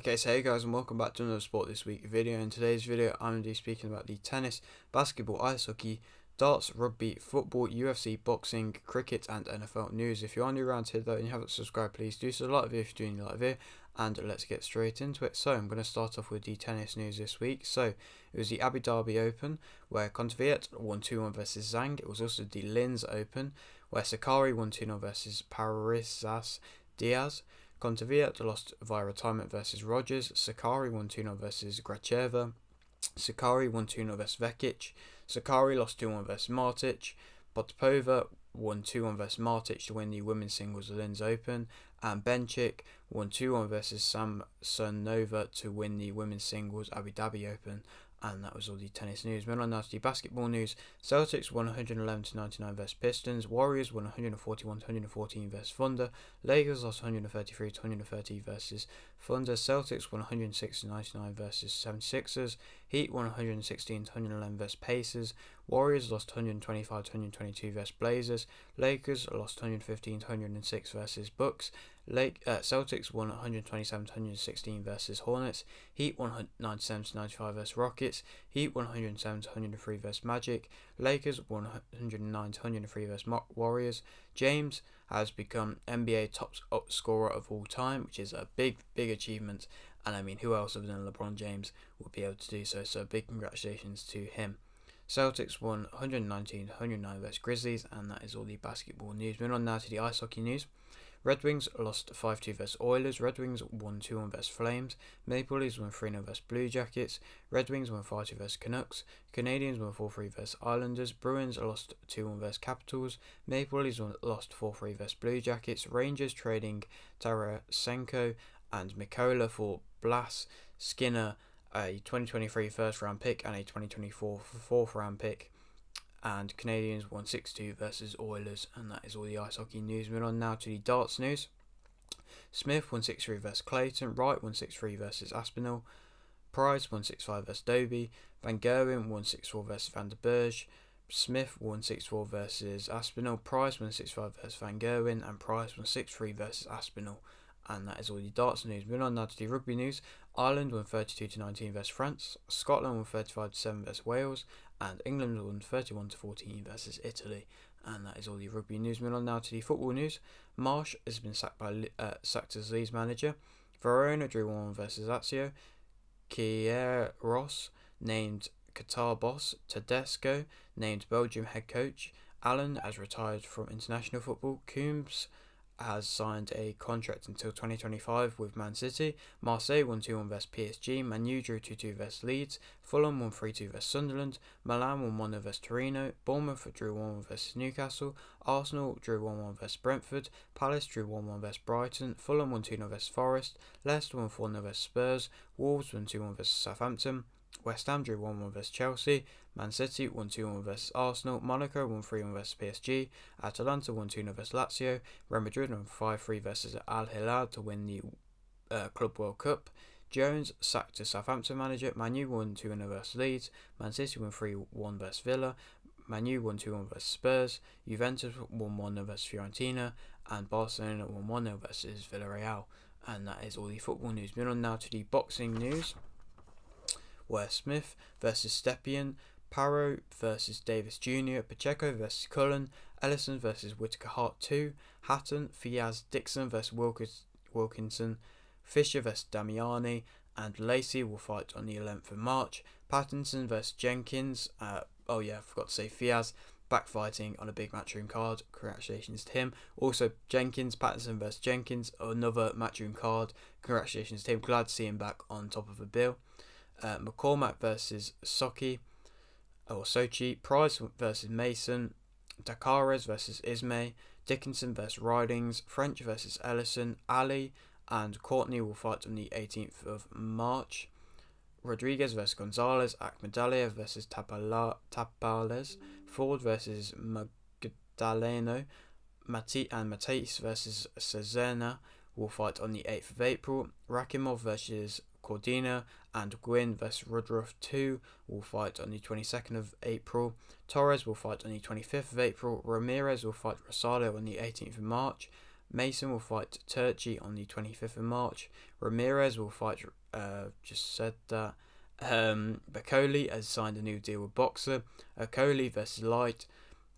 Okay, so hey guys, and welcome back to another Sport This Week video. In today's video, I'm going to be speaking about the tennis, basketball, ice hockey, darts, rugby, football, UFC, boxing, cricket, and NFL news. If you're new around here though and you haven't subscribed, please do so. Like the video if you're doing the like video, and let's get straight into it. So I'm going to start off with the tennis news this week. So it was the Abu Dhabi Open where Kontaveit won 2-1 versus Zhang. It was also the Linz Open where Sakari won 2-0 versus Parrizas Diaz. Kontaveit lost via retirement versus Rogers. Sakari won 2-0 versus Gracheva. Sakari won 2-0 versus Vekic. Sakari lost 2-1 versus Martic. Potapova won 2-1 versus Martic to win the women's singles Linz Open. And Bencic won 2-1 versus Samsonova to win the women's singles Abu Dhabi Open. And that was all the tennis news. Moving on now to the basketball news. Celtics won 111-99 versus Pistons. Warriors won 141-114 versus Thunder. Lakers lost 133-130 versus Thunder. Celtics won 106-99 versus 76ers. Heat won 116-111 versus Pacers. Warriors lost 125-122 versus Blazers. Lakers lost 115-106 versus Bucks. Celtics won 127-116 versus Hornets. Heat won 97-95 versus Rockets. Heat won 107-103 versus Magic. Lakers won 109-103 versus Warriors. James has become NBA top scorer of all time, which is a big achievement. And I mean, who else other than LeBron James would be able to do so? So big congratulations to him. Celtics won 119-109 versus Grizzlies, and that is all the basketball news. Moving on now to the ice hockey news. Red Wings lost 5-2 versus Oilers. Red Wings won 2-1 versus Flames. Maple Leafs won 3-0 versus Blue Jackets. Red Wings won 5-2 versus Canucks. Canadians won 4-3 versus Islanders. Bruins lost 2-1 versus Capitals. Maple Leafs lost 4-3 versus Blue Jackets. Rangers trading Tarasenko and Mikola for Blas Skinner, a 2023 first round pick and a 2024 fourth round pick. And Canadians won 6-2 versus Oilers, and that is all the ice hockey news. Moving on now to the darts news. Smith won 6-3 versus Clayton. Wright won 6-3 versus Aspinall. Price won 6-5 versus Doby. Van Gerwen won 6-4 versus Van der Berge. Smith won 6-4 versus Aspinall. Price won 6-5 versus Van Gerwen, and Price won 6-3 versus Aspinall. And that is all the darts news. Moving on now to the rugby news. Ireland won 32-19 versus France. Scotland won 35-7 versus Wales. And England won 31-14 versus Italy. And that is all the rugby news. Moving on now to the football news. Marsh has been sacked as Leeds manager. Verona drew 1-1 versus Lazio. Queiroz named Qatar boss. Tedesco named Belgium head coach. Allen has retired from international football. Coombs has signed a contract until 2025 with Man City. Marseille won 2-1 versus PSG. Man U drew 2-2 versus Leeds. Fulham won 3-2 versus Sunderland. Milan won 1-0 versus Torino. Bournemouth drew 1-1 versus Newcastle. Arsenal drew 1-1 versus Brentford. Palace drew 1-1 versus Brighton. Fulham won 2-0 versus Forest. Leicester won 4-0 versus Spurs. Wolves won 2-1 versus Southampton. West Ham drew 1-1 versus Chelsea. Man City won 2-1 versus Arsenal. Monaco won 3-1 versus PSG. Atalanta won 2-0 versus Lazio. Real Madrid won 5-3 versus Al Hilal to win the Club World Cup. Jones sacked as Southampton manager. Man U won 2-0 versus Leeds. Man City won 3-1 versus Villa. Man U won 2-1 versus Spurs. Juventus won 1-0 versus Fiorentina. And Barcelona won 1-0 versus Villarreal. And that is all the football news. Moving on now to the boxing news, where Smith versus Stepien, Paro versus Davis Jr., Pacheco versus Cullen, Ellison versus Whitaker Hart 2, Hatton, Fiaz Dixon versus Wilkinson, Fisher versus Damiani, and Lacey will fight on the 11th of March. Pattinson versus Jenkins, I forgot to say Fiaz back fighting on a big matchroom card. Congratulations to him. Also Pattinson versus Jenkins, another matchroom card. Congratulations to him. Glad to see him back on top of the bill. McCormack versus Sochi, Price versus Mason, Dakares versus Ismay, Dickinson versus Ridings, French versus Ellison, Ali and Courtney will fight on the 18th of March. Rodriguez versus Gonzalez, Akhmadaliev versus Tapales, Ford versus Magdaleno, Matisse versus Cezena will fight on the 8th of April. Rakimov versus Cordina and Gwyn vs Rudruff 2 will fight on the 22nd of April. Torres will fight on the 25th of April. Ramirez will fight Rosado on the 18th of March. Mason will fight Turchi on the 25th of March. Ramirez will fight, just said that. Bacoli has signed a new deal with Boxer. Okoli versus Light.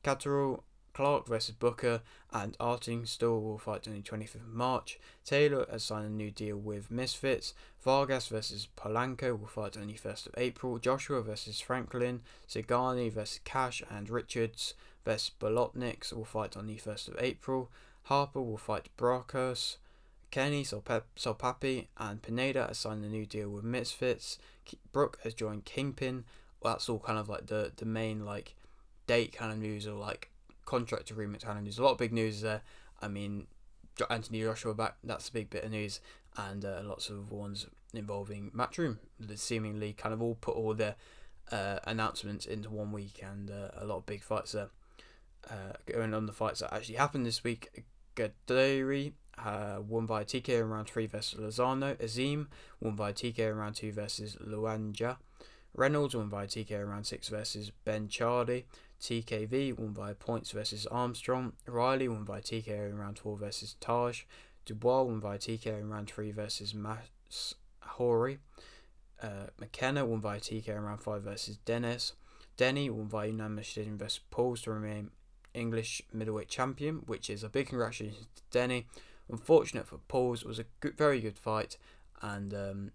Catterall, Clark versus Booker, and Champion-Stw will fight on the 25th of March. Taylor has signed a new deal with Misfits. Vargas versus Polanco will fight on the 1st of April. Joshua versus Franklin. Zagani versus Cash, and Richards versus Bolotniks will fight on the 1st of April. Harper will fight Brokos. Kenny Solpapi and Pineda has signed a new deal with Misfits. Brooke has joined Kingpin. Well, that's all kind of like the main like date kind of news, or like contract agreement kind of news. A lot of big news there. I mean, Anthony Joshua back, that's a big bit of news, and lots of ones involving Matchroom. They seemingly kind of all put all their announcements into 1 week, and a lot of big fights there. Going on the fights that actually happened this week, Gadiri won by TKO in round 3 versus Lozano. Azim won by TKO in round 2 versus Luanja. Reynolds won by TKO in round 6 versus Ben Chardy. TKV won by points versus Armstrong. Riley won by TKO in round 4 versus Taj. Dubois won by TKO in round 3 versus Hori. McKenna won by TKO in round 5 versus Dennis. Denny won by unanimous decision versus Pauls to remain English middleweight champion, which is a big congratulations to Denny. Unfortunate for Pauls, it was a very good fight, and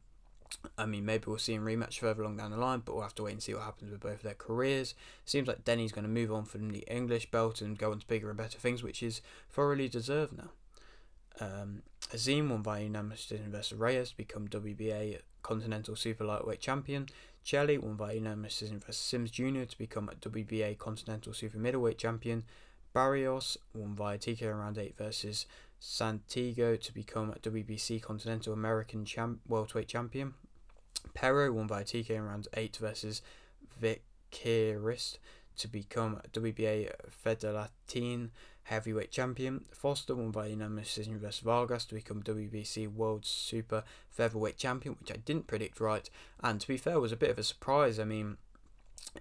I mean, maybe we'll see him rematch further along down the line, but we'll have to wait and see what happens with both of their careers. Seems like Denny's going to move on from the English belt and go on to bigger and better things, which is thoroughly deserved now. Azim won by unanimous decision versus Reyes to become WBA Continental Super Lightweight Champion. Chelly won by unanimous decision versus Sims Jr. to become WBA Continental Super Middleweight Champion. Barrios won by TKO in round 8 versus Santiago to become WBC Continental American Welterweight Champion. Perro won by TKO in round 8 versus Vicaris to become WBA Federatin Heavyweight Champion. Foster won by unanimous decision versus Vargas to become WBC World Super Featherweight Champion, which I didn't predict right, and to be fair was a bit of a surprise. I mean,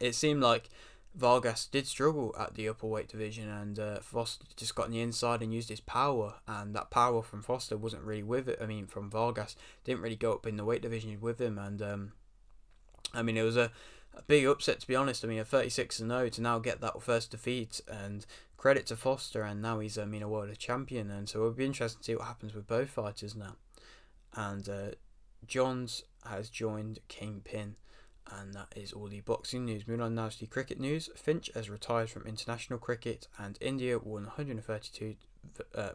it seemed like Vargas did struggle at the upper weight division, and Foster just got on the inside and used his power, and that power from Foster wasn't really with it. I mean, from Vargas, didn't really go up in the weight division with him, and I mean, it was a big upset, to be honest. I mean, a 36-0 to now get that first defeat, and credit to Foster, and now he's a world champion, and so it'll be interesting to see what happens with both fighters now. And Johns has joined Kingpin. And that is all the boxing news. Moving on now to the cricket news. Finch has retired from international cricket, and India won 132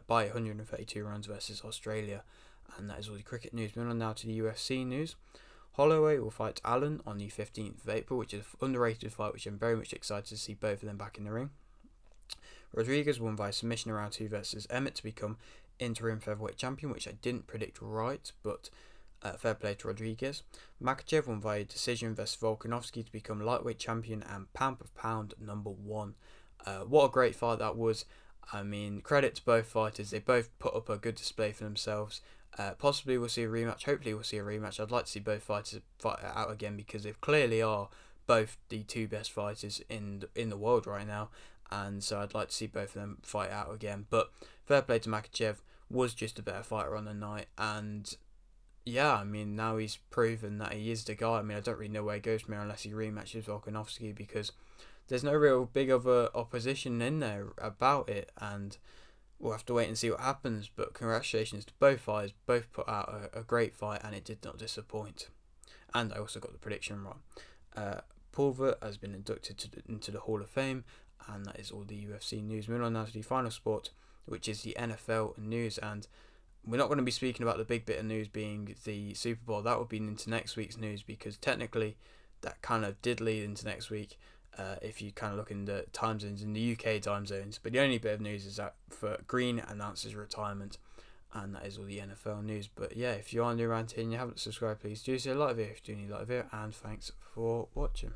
by 132 runs versus Australia. And that is all the cricket news. Moving on now to the UFC news. Holloway will fight Allen on the 15th of April, which is an underrated fight, which I'm very much excited to see both of them back in the ring. Rodriguez won by submission in round 2 versus Emmett to become interim featherweight champion, which I didn't predict right, but fair play to Rodriguez. Makachev won via decision versus Volkanovski to become lightweight champion and pound for pound #1. What a great fight that was. I mean, credit to both fighters. They both put up a good display for themselves. Possibly we'll see a rematch. Hopefully we'll see a rematch. I'd like to see both fighters fight it out again, because they clearly are both the two best fighters in the world right now. And so I'd like to see both of them fight out again. But fair play to Makachev. Was just a better fighter on the night, and yeah, I mean, now he's proven that he is the guy. I mean, I don't really know where he goes from here unless he rematches Volkanovski, because there's no real big other opposition in there about it, and we'll have to wait and see what happens. But congratulations to both fighters. Both put out a great fight, and it did not disappoint. And I also got the prediction wrong. Pulver has been inducted into the Hall of Fame, and that is all the UFC news. Moving on now to the final sport, which is the NFL news, and we're not going to be speaking about the big bit of news being the Super Bowl. That will be into next week's news, because technically that kind of did lead into next week if you kind of look in the time zones, in the UK time zones. But the only bit of news is that for Green announces retirement, and that is all the NFL news. But yeah, if you are new around here and you haven't subscribed, please do so. Like the video if you do need like the video, and thanks for watching.